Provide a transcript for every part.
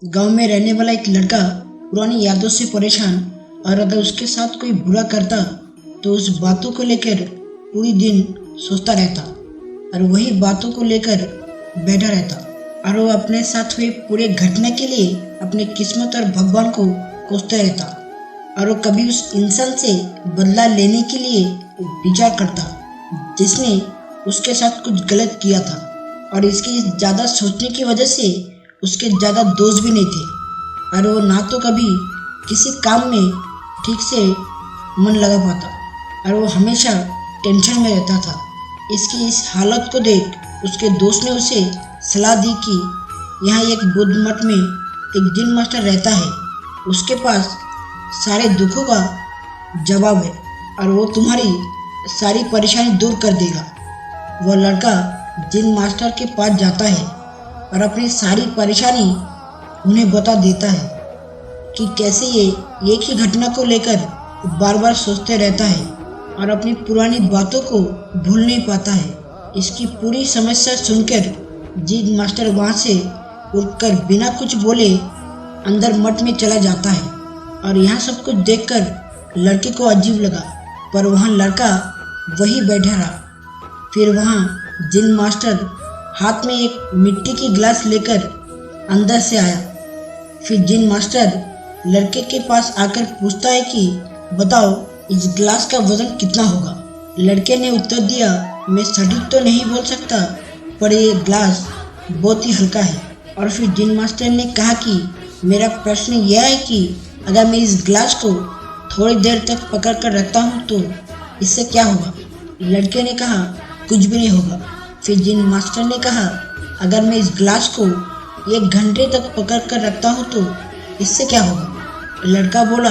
गांव में रहने वाला एक लड़का पुरानी यादों से परेशान, और अगर उसके साथ कोई बुरा करता तो उस बातों को लेकर पूरी दिन सोचता रहता और वही बातों को लेकर बैठा रहता, और वो अपने साथ हुए पूरे घटना के लिए अपने किस्मत और भगवान को कोसता रहता, और वो कभी उस इंसान से बदला लेने के लिए विचार करता जिसने उसके साथ कुछ गलत किया था। और इसकी ज़्यादा सोचने की वजह से उसके ज़्यादा दोस्त भी नहीं थे, और वो ना तो कभी किसी काम में ठीक से मन लगा पाता, और वो हमेशा टेंशन में रहता था। इसकी इस हालत को देख उसके दोस्त ने उसे सलाह दी कि यहाँ एक बुद्ध मठ में एक जिन मास्टर रहता है, उसके पास सारे दुखों का जवाब है और वो तुम्हारी सारी परेशानी दूर कर देगा। वह लड़का जिन मास्टर के पास जाता है और अपनी सारी परेशानी उन्हें बता देता है कि कैसे ये एक ही घटना को लेकर बार बार सोचते रहता है और अपनी पुरानी बातों को भूल नहीं पाता है। इसकी पूरी समस्या सुनकर जिन मास्टर वहाँ से उठकर बिना कुछ बोले अंदर मठ में चला जाता है, और यहाँ सब कुछ देखकर लड़के को अजीब लगा, पर वहाँ लड़का वही बैठा रहा। फिर वहाँ जिन मास्टर हाथ में एक मिट्टी की गिलास लेकर अंदर से आया। फिर जिन मास्टर लड़के के पास आकर पूछता है कि बताओ इस गिलास का वजन कितना होगा। लड़के ने उत्तर दिया, मैं सटीक तो नहीं बोल सकता, पर ये गिलास बहुत ही हल्का है। और फिर जिन मास्टर ने कहा कि मेरा प्रश्न यह है कि अगर मैं इस गिलास को थोड़ी देर तक पकड़ कर रखता हूँ तो इससे क्या होगा। लड़के ने कहा कुछ भी नहीं होगा। फिर जिन मास्टर ने कहा अगर मैं इस गिलास को 1 घंटे तक पकड़ कर रखता हूँ तो इससे क्या होगा। लड़का बोला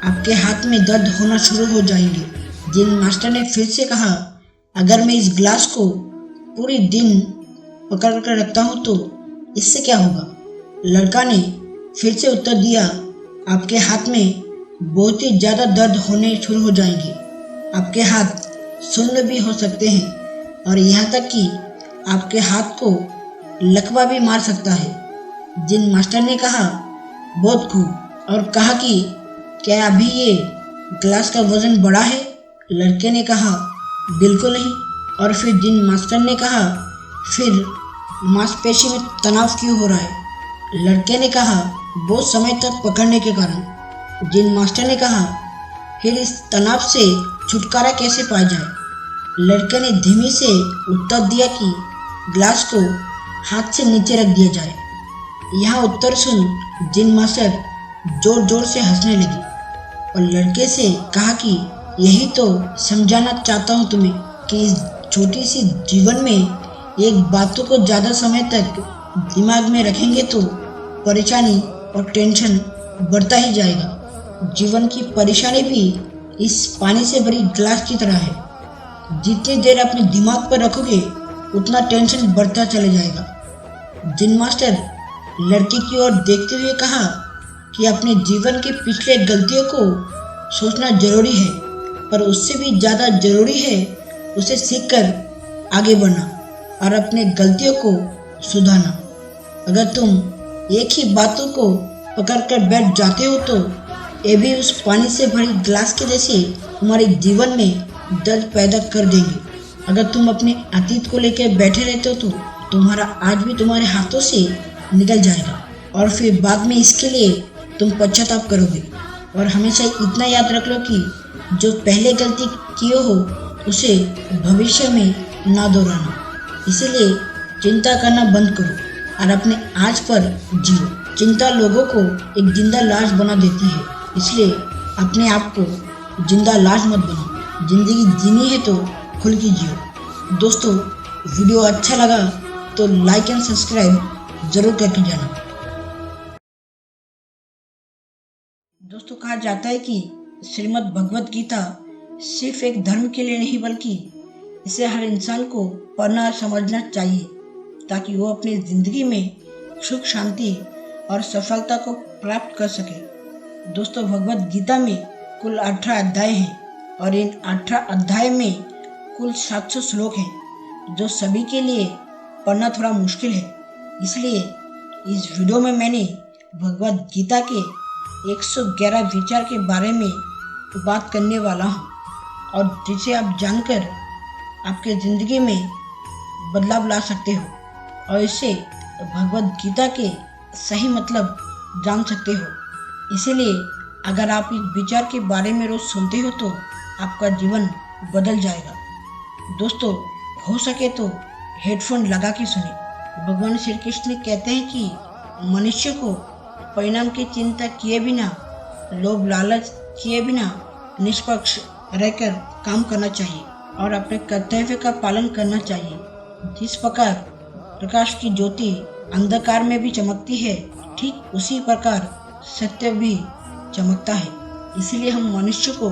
आपके हाथ में दर्द होना शुरू हो जाएंगे। जिन मास्टर ने फिर से कहा अगर मैं इस गिलास को पूरी दिन पकड़ कर रखता हूँ तो इससे क्या होगा। लड़का ने फिर से उत्तर दिया आपके हाथ में बहुत ही ज़्यादा दर्द होने शुरू हो जाएंगे। आपके हाथ सुन्न भी हो सकते हैं और यहाँ तक कि आपके हाथ को लकवा भी मार सकता है। जिन मास्टर ने कहा बहुत खूब, और कहा कि क्या अभी ये गिलास का वजन बड़ा है। लड़के ने कहा बिल्कुल नहीं। और फिर जिन मास्टर ने कहा फिर मांसपेशी में तनाव क्यों हो रहा है। लड़के ने कहा बहुत समय तक पकड़ने के कारण। जिन मास्टर ने कहा फिर इस तनाव से छुटकारा कैसे पाया जाए। लड़के ने धीमे से उत्तर दिया कि गिलास को हाथ से नीचे रख दिया जाए। यहाँ उत्तर सुन जिन मास्टर जोर जोर से हंसने लगी और लड़के से कहा कि यही तो समझाना चाहता हूँ तुम्हें कि इस छोटी सी जीवन में एक बातों को ज़्यादा समय तक दिमाग में रखेंगे तो परेशानी और टेंशन बढ़ता ही जाएगा। जीवन की परेशानी भी इस पानी से भरी गिलास की तरह है, जितनी देर अपने दिमाग पर रखोगे उतना टेंशन बढ़ता चले जाएगा। जिन मास्टर लड़की की ओर देखते हुए कहा कि अपने जीवन के पिछले गलतियों को सोचना जरूरी है, पर उससे भी ज़्यादा जरूरी है उसे सीखकर आगे बढ़ना और अपने गलतियों को सुधारना। अगर तुम एक ही बातों को पकड़कर बैठ जाते हो तो ये भी उस पानी से भरी गिलास के जैसे तुम्हारे जीवन में दर्द पैदा कर देंगे। अगर तुम अपने अतीत को लेकर बैठे रहते हो तो तुम्हारा आज भी तुम्हारे हाथों से निकल जाएगा, और फिर बाद में इसके लिए तुम पश्चाताप करोगे। और हमेशा इतना याद रख लो कि जो पहले गलती किए हो उसे भविष्य में ना दोहराना। इसीलिए चिंता करना बंद करो और अपने आज पर जियो। चिंता लोगों को एक जिंदा लाश बना देती है, इसलिए अपने आप को जिंदा लाश मत बनाओ। जिंदगी जीनी है तो खुल के जियो। दोस्तों वीडियो अच्छा लगा तो लाइक एंड सब्सक्राइब जरूर करके जाना। दोस्तों कहा जाता है कि श्रीमद् भगवत गीता सिर्फ एक धर्म के लिए नहीं बल्कि इसे हर इंसान को पढ़ना और समझना चाहिए ताकि वो अपनी जिंदगी में सुख शांति और सफलता को प्राप्त कर सके। दोस्तों भगवत गीता में कुल 18 अध्याय हैं और इन 18 अध्याय में कुल 700 श्लोक हैं, जो सभी के लिए पढ़ना थोड़ा मुश्किल है। इसलिए इस वीडियो में मैंने भगवद गीता के 111 विचार के बारे में बात करने वाला हूँ, और जिसे आप जानकर आपके ज़िंदगी में बदलाव ला सकते हो और इससे भगवद गीता के सही मतलब जान सकते हो। इसीलिए अगर आप इस विचार के बारे में रोज़ सुनते हो तो आपका जीवन बदल जाएगा। दोस्तों, हो सके तो हेडफोन लगा के सुने। भगवान श्री कृष्ण कहते हैं कि मनुष्य को परिणाम की चिंता किए बिना, लोभ लालच किए बिना निष्पक्ष रहकर काम करना चाहिए और अपने कर्तव्य का पालन करना चाहिए। जिस प्रकार प्रकाश की ज्योति अंधकार में भी चमकती है, ठीक उसी प्रकार सत्य भी चमकता है। इसीलिए हम मनुष्य को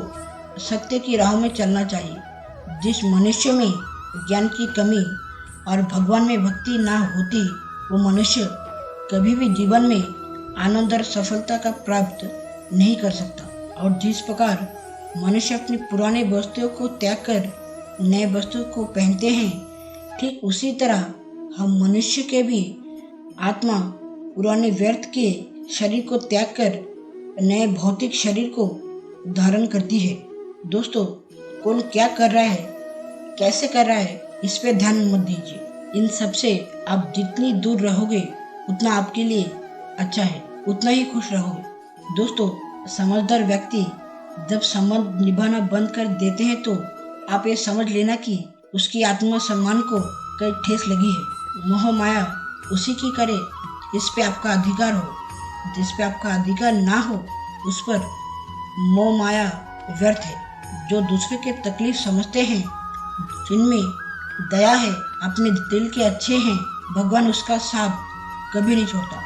सत्य की राह में चलना चाहिए। जिस मनुष्य में ज्ञान की कमी और भगवान में भक्ति ना होती, वो मनुष्य कभी भी जीवन में आनंद और सफलता का प्राप्त नहीं कर सकता। और जिस प्रकार मनुष्य अपनी पुराने वस्तुओं को त्याग कर नए वस्तु को पहनते हैं, ठीक उसी तरह हम मनुष्य के भी आत्मा पुराने व्यर्थ के शरीर को त्याग कर नए भौतिक शरीर को धारण करती है। दोस्तों, कौन क्या कर रहा है, कैसे कर रहा है, इस पे ध्यान मत दीजिए। इन सब से आप जितनी दूर रहोगे उतना आपके लिए अच्छा है, उतना ही खुश रहोगे। दोस्तों, समझदार व्यक्ति जब संबंध निभाना बंद कर देते हैं तो आप ये समझ लेना कि उसकी आत्मसम्मान को कई ठेस लगी है। मोह माया उसी की करे इस पे आपका अधिकार हो, जिस पे आपका अधिकार ना हो उस पर मोह माया व्यर्थ है। जो दूसरे के तकलीफ समझते हैं, जिनमें दया है, अपने दिल के अच्छे हैं, भगवान उसका साथ कभी नहीं छोड़ता।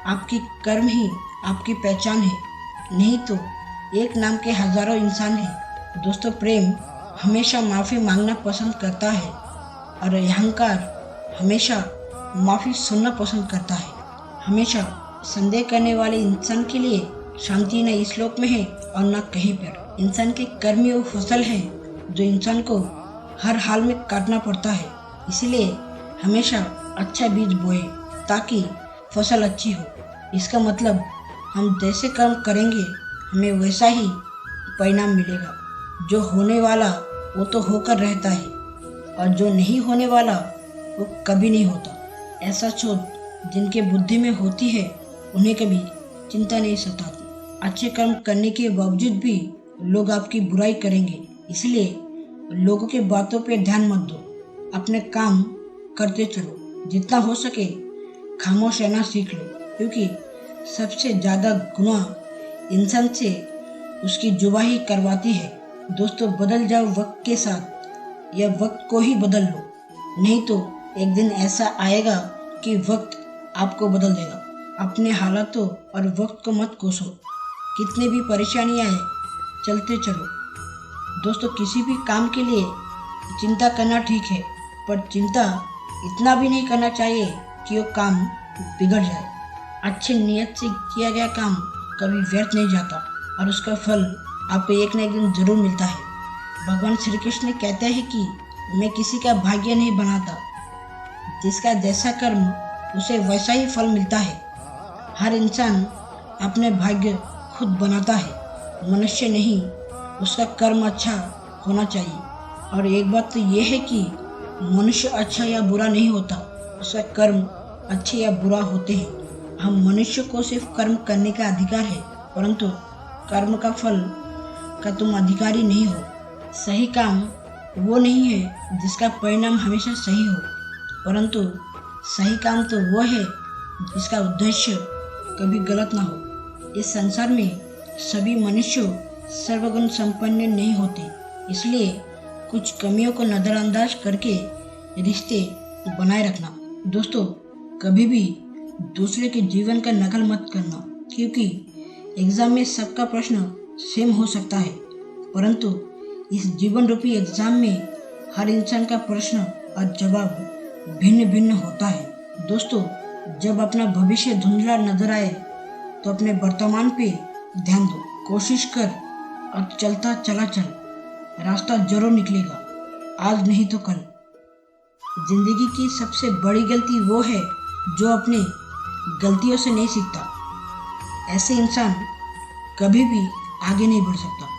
आपकी कर्म ही आपकी पहचान है, नहीं तो एक नाम के हजारों इंसान हैं। दोस्तों, प्रेम हमेशा माफ़ी मांगना पसंद करता है और अहंकार हमेशा माफ़ी सुनना पसंद करता है। हमेशा संदेह करने वाले इंसान के लिए शांति न इस लोक में है और न कहीं पर। इंसान के कर्म ही वो फसल है जो इंसान को हर हाल में काटना पड़ता है। इसीलिए हमेशा अच्छा बीज बोए ताकि फसल अच्छी हो। इसका मतलब हम जैसे कर्म करेंगे हमें वैसा ही परिणाम मिलेगा। जो होने वाला वो तो होकर रहता है और जो नहीं होने वाला वो कभी नहीं होता। ऐसा सोच जिनके बुद्धि में होती है उन्हें कभी चिंता नहीं सताती। अच्छे कर्म करने के बावजूद भी लोग आपकी बुराई करेंगे, इसलिए लोगों की बातों पे ध्यान मत दो, अपने काम करते चलो। जितना हो सके खामोश रहना सीख लो, क्योंकि सबसे ज़्यादा गुनाह इंसान से उसकी जुबान ही करवाती है। दोस्तों, बदल जाओ वक्त के साथ या वक्त को ही बदल लो, नहीं तो एक दिन ऐसा आएगा कि वक्त आपको बदल देगा। अपने हालातों और वक्त को मत कोसो, कितने भी परेशानी आए चलते चलो। दोस्तों, किसी भी काम के लिए चिंता करना ठीक है, पर चिंता इतना भी नहीं करना चाहिए कि वो काम बिगड़ जाए। अच्छी नीयत से किया गया काम कभी व्यर्थ नहीं जाता और उसका फल आपको एक न एक दिन जरूर मिलता है। भगवान श्री कृष्ण कहते हैं कि मैं किसी का भाग्य नहीं बनाता, जिसका जैसा कर्म उसे वैसा ही फल मिलता है। हर इंसान अपने भाग्य खुद बनाता है, मनुष्य नहीं। उसका कर्म अच्छा होना चाहिए। और एक बात तो ये है कि मनुष्य अच्छा या बुरा नहीं होता, उसका कर्म अच्छे या बुरा होते हैं। हम मनुष्य को सिर्फ कर्म करने का अधिकार है, परंतु कर्म का फल का तुम अधिकारी नहीं हो। सही काम वो नहीं है जिसका परिणाम हमेशा सही हो, परंतु सही काम तो वो है जिसका उद्देश्य कभी गलत ना हो। इस संसार में सभी मनुष्य सर्वगुण संपन्न नहीं होते, इसलिए कुछ कमियों को नज़रअंदाज करके रिश्ते बनाए रखना। दोस्तों, कभी भी दूसरे के जीवन का नकल मत करना, क्योंकि एग्ज़ाम में सबका प्रश्न सेम हो सकता है, परंतु इस जीवन रूपी एग्ज़ाम में हर इंसान का प्रश्न और जवाब भिन्न भिन्न होता है। दोस्तों, जब अपना भविष्य धुंधला नजर आए तो अपने वर्तमान पे ध्यान दो। कोशिश कर और चलता चला चल, रास्ता जरूर निकलेगा, आज नहीं तो कल। जिंदगी की सबसे बड़ी गलती वो है जो अपनी गलतियों से नहीं सीखता। ऐसे इंसान कभी भी आगे नहीं बढ़ सकता।